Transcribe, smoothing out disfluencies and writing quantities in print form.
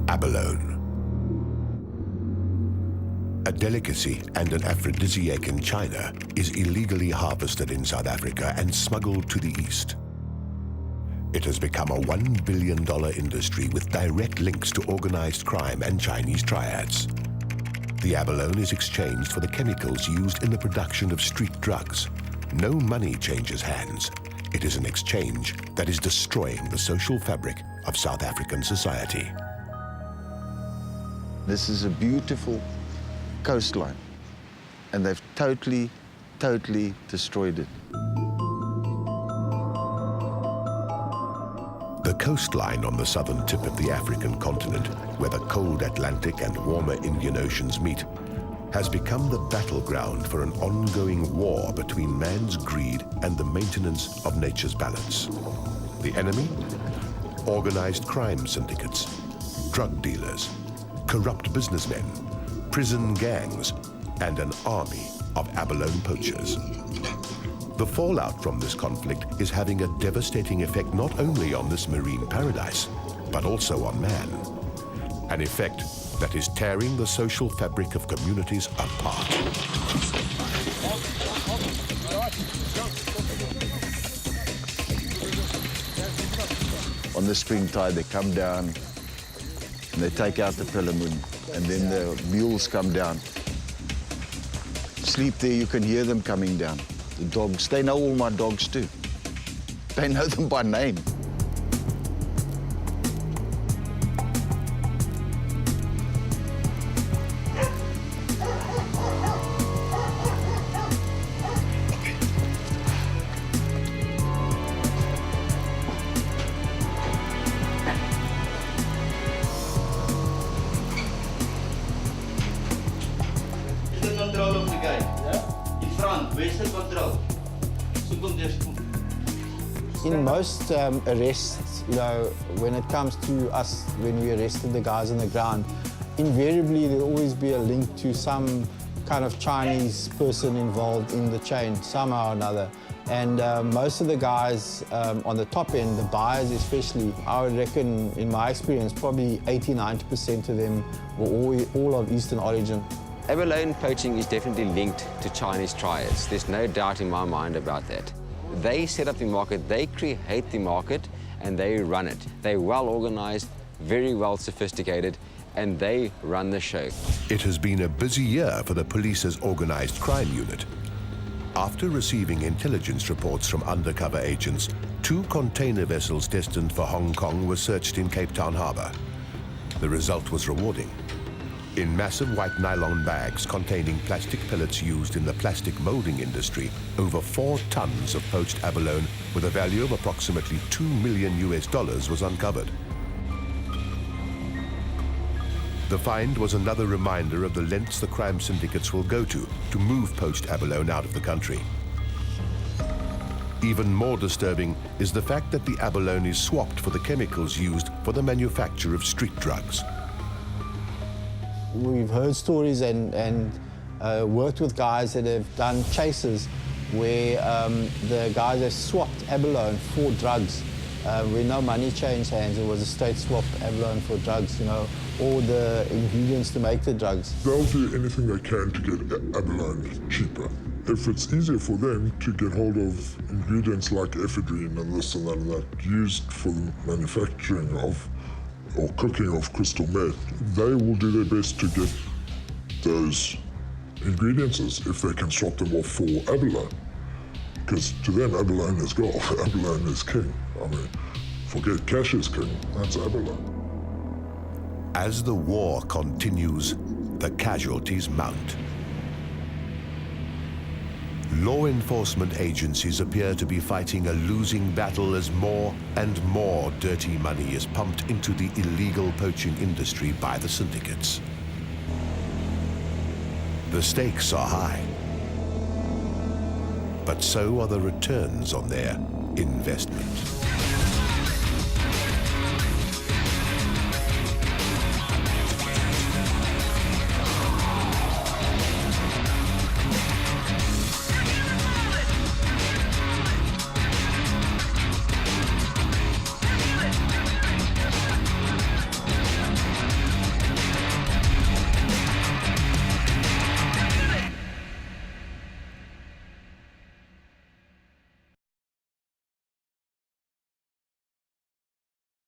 Abalone. A delicacy and an aphrodisiac in China is illegally harvested in South Africa and smuggled to the East. It has become a $1 billion industry with direct links to organized crime and Chinese triads. The abalone is exchanged for the chemicals used in the production of street drugs. No money changes hands. It is an exchange that is destroying the social fabric of South African society. This is a beautiful coastline, and they've totally destroyed it. The coastline on the southern tip of the African continent, where the cold Atlantic and warmer Indian Oceans meet, has become the battleground for an ongoing war between man's greed and the maintenance of nature's balance. The enemy? Organized crime syndicates, drug dealers, corrupt businessmen, prison gangs, and an army of abalone poachers. The fallout from this conflict is having a devastating effect not only on this marine paradise, but also on man. An effect that is tearing the social fabric of communities apart. On the spring tide, they come down and they take out the pillamoon, and then the mules come down. Sleep there, you can hear them coming down. The dogs, they know all my dogs too. They know them by name. In most arrests, when it comes to us, when we arrested the guys on the ground, invariably there'll always be a link to some kind of Chinese person involved in the chain, somehow or another. And most of the guys on the top end, the buyers especially, I would reckon, in my experience, probably 80–90% of them were all of Eastern origin. Abalone poaching is definitely linked to Chinese triads. There's no doubt in my mind about that. They set up the market, they create the market, and they run it. They're well organized, very well sophisticated, and they run the show. It has been a busy year for the police's organized crime unit. After receiving intelligence reports from undercover agents, 2 container vessels destined for Hong Kong were searched in Cape Town Harbour. The result was rewarding. In massive white nylon bags containing plastic pellets used in the plastic molding industry, over 4 tons of poached abalone with a value of approximately $2 million was uncovered. The find was another reminder of the lengths the crime syndicates will go to move poached abalone out of the country. Even more disturbing is the fact that the abalone is swapped for the chemicals used for the manufacture of street drugs. We've heard stories and worked with guys that have done chases where the guys have swapped abalone for drugs. Where no money changed hands, it was a straight swap, abalone for drugs, all the ingredients to make the drugs. They'll do anything they can to get abalone cheaper. If it's easier for them to get hold of ingredients like ephedrine and this and that used for the manufacturing of or cooking of crystal meth, they will do their best to get those ingredients if they can swap them off for abalone. Because to them, abalone is gold, abalone is king. I mean, forget cash is king, that's abalone. As the war continues, the casualties mount. Law enforcement agencies appear to be fighting a losing battle as more and more dirty money is pumped into the illegal poaching industry by the syndicates. The stakes are high, but so are the returns on their investment.